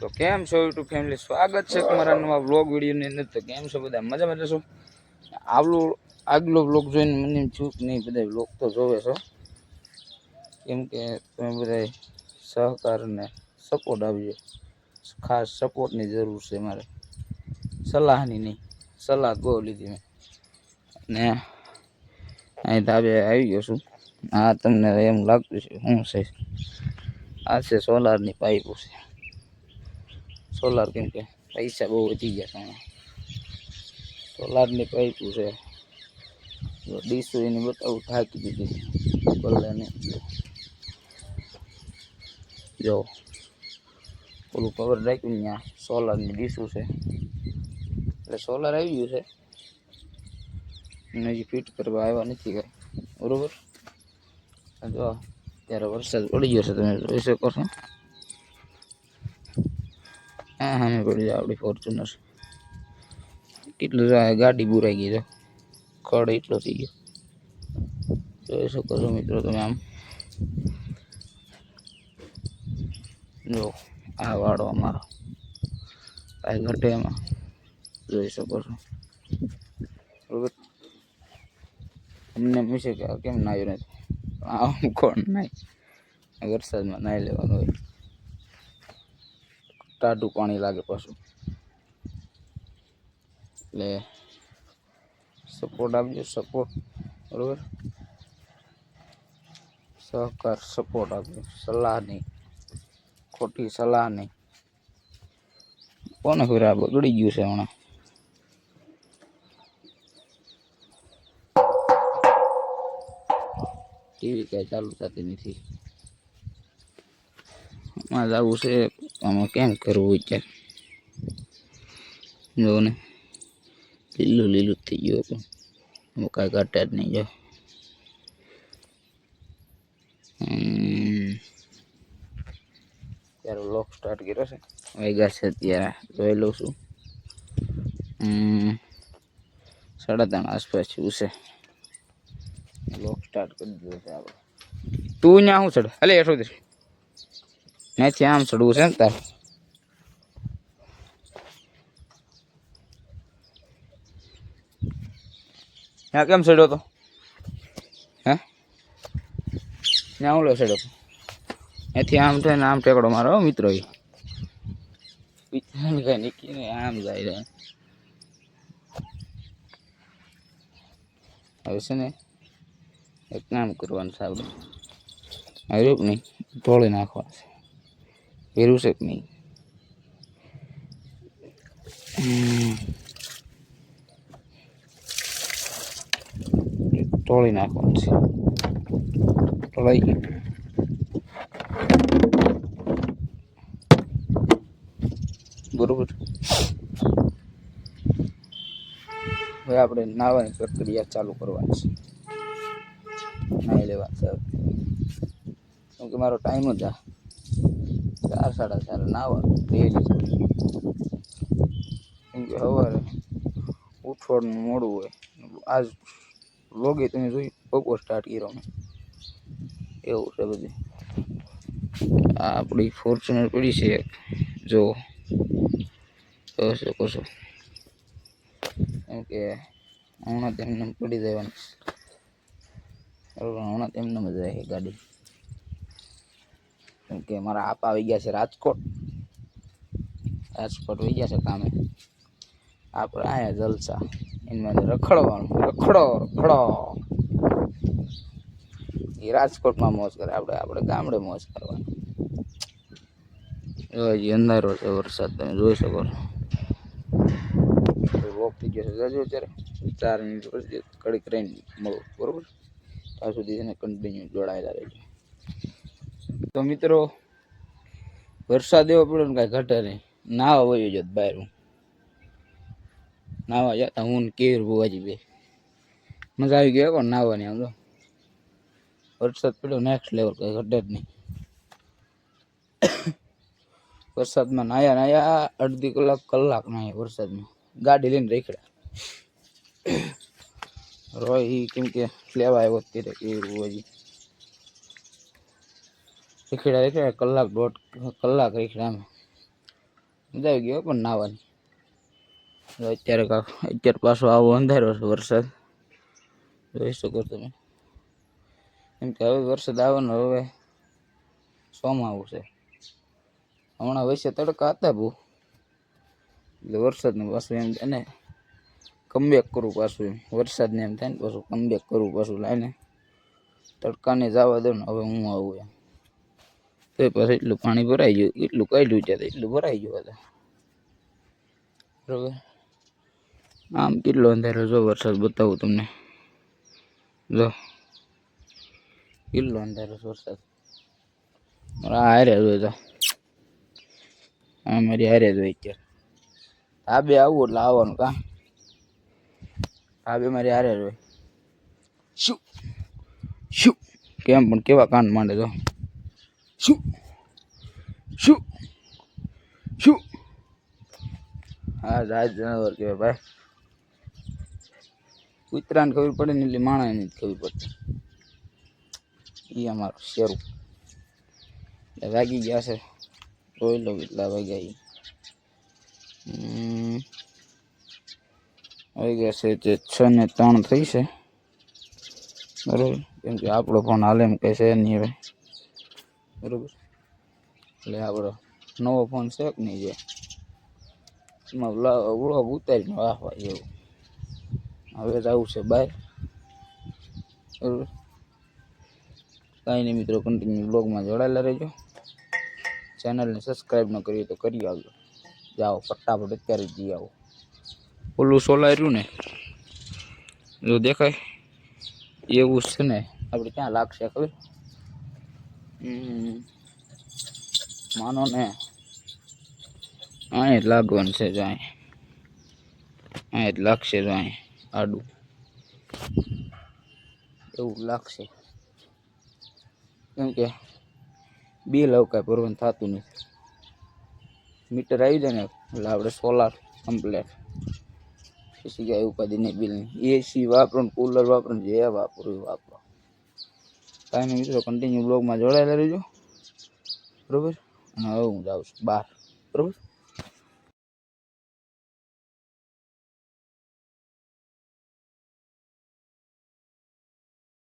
તો કેમ છો યુટ્યુબ ફેમિલી, સ્વાગત છે તમારા નવા વ્લોગ વિડીયોની અંદર। તો કેમ છો બધા, મજામાં જશો? આગલો વ્લોગ જોઈને મને એમ થયું કે નહીં, બધા વ્લોગ તો જોવે છો, કેમ કે તમે બધા સહકાર અને સપોર્ટ આપજો। ખાસ સપોર્ટની જરૂર છે મારે, સલાહની નહીં। સલાહ બહુ લીધી મેં ને અહીં ધાબે આવી ગયો છું। આ તમને એમ લાગતું છે શું છે? આ છે સોલારની પાઇપો છે। સોલાર કેમ કે પૈસા બહુ વધી ગયા છે, સોલારની પાઇપો છે। ડીશો એની બતાવું થાકી દીધી બોલને। જો ઓલું કવર રાખ્યું ત્યાં સોલારની ડીશો છે, એટલે સોલાર આવી ગયું છે, અને હજી ફિટ કરવા આવ્યા નથી કાંઈ, બરોબર। જો ત્યારે વરસાદ પડી ગયો છે, તમે જોઈ શકો છો। હા હા મેં પડી જાય આપણી ફોર્ચ્યુનર, કેટલું ગાડી બુરાઈ ગઈ છે, ખડ એટલો થઈ ગયો, જોઈ શકો છો મિત્રો તમે। આમ જો આ વાળો અમારો કાંઈ ઘટે એમાં, જોઈ શકો છો, બરોબર। અમને પૂછે કે કેમ નાહ્યો નથી, આમ કોણ નાય, વરસાદમાં નાહી લેવાનું હોય, ટાઢું પાણી લાગે પાછું, એટલે સપોર્ટ આપજો, સપોર્ટ, બરોબર। સહકાર સપોર્ટ આપજો, સલાહ નહીં, ખોટી સલાહ નહીં। કોને ખબર આ બગડી ગયું છે હમણાં, ટીવી કાંઈ ચાલુ થતી નથી, આમાં જ આવું છે, આમાં કેમ કરવું અત્યારે, જો ને લીલું લીલું થઈ ગયું હતું, હું કાંઈ ઘટે જ નહીં। જો ત્યારે વ્લોગ સ્ટાર્ટ કર્યો છે, વાગ્યા છે અત્યારે જોઈ લઉં છું 3:30 આસપાસ થયું છે, વ્લોગ સ્ટાર્ટ કરી દીધો છે આપણે। તું ત્યાં શું ચડે, અલે એઠો દે ત્યાંથી આમ ચડવું છે ને તારે, ત્યાં કેમ ચડ્યો હતો, હે ત્યાં હું લો ચડ્યો હતો, એથી આમ થાય ને આમ ટેકડો મારો મિત્રો, એ કઈ નીકળીને આમ જાય રહે। હવે છે ને એક કામ કરવાનું છે આપણે, આવ્યું કે નહીં તોડી નાખવાનું છે, પહેર્યું છે કે નહીં, તોડી નાખવાનું છે, તોડાઈ ગયું, બરોબર। હવે આપણે નાહવાની પ્રક્રિયા ચાલુ કરવાની છે, નાહી લેવાનું છે, કેમ કે મારો ટાઈમ જ આ 4 સાડા 4 નાહવાનું ડેલી, કેમ કે સવારે ઉઠવાનું મોડું હોય। આજ વ્લોગે તમે જોઈ બપોર સ્ટાર્ટ કર્યો મેં, એવું છે બધું। આ આપણી ફોર્ચ્યુનર પડી છે, જો જોઈ શકો છો, કેમ કે હમણાં તેમને પડી દેવાની, બરોબર, હમણાં તેમને મજા આવે ગાડી, કેમ કે મારા આપા આવી ગયા છે રાજકોટ વહી ગયા છે કામે, આપણે આયા જલસા, એમાં રખડવાનું, રખડો રખડો, એ રાજકોટમાં મોજ કરે, આપણે ગામડે મોજ કરવાની। હજી અંધારો છે, વરસાદ તમે જોઈ શકો છો, વોક થઈ ગયો છે, જજો અત્યારે 4 મિનિટ પછી કડીક રહીને મળું, બરોબર, ત્યાં સુધી એને કન્ટિન્યુ જોડાયેલા રહેજો। તો મિત્રો વરસાદ એવો પડ્યો ને કાંઈ ઘટે નહીં, નાવા વયો જત બહાર, હું નાવા જતા હું ને કેર બુવાજી બે મજા આવી ગઈ કોણ નાવાની, આમ તો વરસાદ પડ્યો નેક્સ્ટ લેવલ, કંઈ ઘટે જ નહીં। વરસાદમાં નાયા અડધી કલાક નાયા વરસાદમાં, ગાડી લઈને રેખડા રોય, કેમ કે લેવા આવ્યો અત્યારે કેર બુવાજી, રેખડા કલાક 1.5 કલાક રેખડા, મજા આવી ગઈ હો પણ નાવાની. અત્યારે પાછો આવો અંધારો છે વરસાદ, જોઈ શકો તમે. એમ કે હવે વરસાદ આવવાનો, હવે ચોમાવું છે. હમણાં વૈસે તડકા હતા બહુ, એટલે વરસાદનું પાછું એમ થાય ને કમબેક કરવું, પાછું એમ વરસાદને એમ થાય ને પાછું કમબેક કરવું, પાછું લાઈને તડકાને જવા દો ને હવે હું આવું એમ. તો પછી એટલું પાણી ભરાઈ ગયું, એટલું કાઢ્યું ત્યારે એટલું ભરાઈ ગયું હતા. બરોબર, આમ કેટલો અંધારો જો વરસાદ બતાવું તમને, જો કેટલો અંધારો વરસાદ. હારે જોઈ તો મારી હારે જોઈ અત્યારે આ બે આવું એટલે આવવાનું કા આ બે મારી હારે જોઈ શું શું કેમ પણ કેવા કાન માંડે તો શું શું શું. હા રાજ જનાવર કહેવાય ભાઈ. કૂતરાને ખબર પડે ને એટલે માણસને જ ખબર પડતી. એ અમારું શેરું વાગી ગયા છે, જોઈ લો કેટલા વાગ્યા. આવી ગયા છે જે 6:03 થઈ છે, બરોબર. કેમ કે આપણો ફોન હાલે એમ કહે છે નહીં હવે, બરોબર. એટલે આપણો નવો ફોન છે કે નહીં, જે એમાં વ્લોગ ઉતારીને વાહવા એવું. હવે જવું છે બહાર, બરોબર. કાંઈ નહીં મિત્રો, કન્ટિન્યુ બ્લોગમાં જોડાયેલા રહેજો. ચેનલને સબસ્ક્રાઈબ ન કરીએ તો કરી આવજો. જાઓ ફટાફટ અત્યારે જ જઈ આવો. ઓલું સોલાર્યું ને જો દેખાય એવું છે ને, આપણે ક્યાં લાગશે ખબર? માનો ને અહીં લાગવાનું છે, જો અહીં લાગશે, જો અહીં આડું એવું લાગશે. કેમ કે બિલ હવે કાંઈ ભરવાનું થતું નથી. મીટર આવી જાય ને એટલે આપણે સોલાર કમ્પ્લેટ, પછી કાંઈ ઉપાધિ નહીં બિલની. એસી વાપરો ને કુલર વાપરો ને જે વાપરો એ વાપરો. કાંઈ નહીં મિત્રો, કન્ટિન્યુ બ્લોગમાં જોડાયેલા રહેજો, બરોબર. અને હવે હું જાઉં છું બહાર, બરોબર.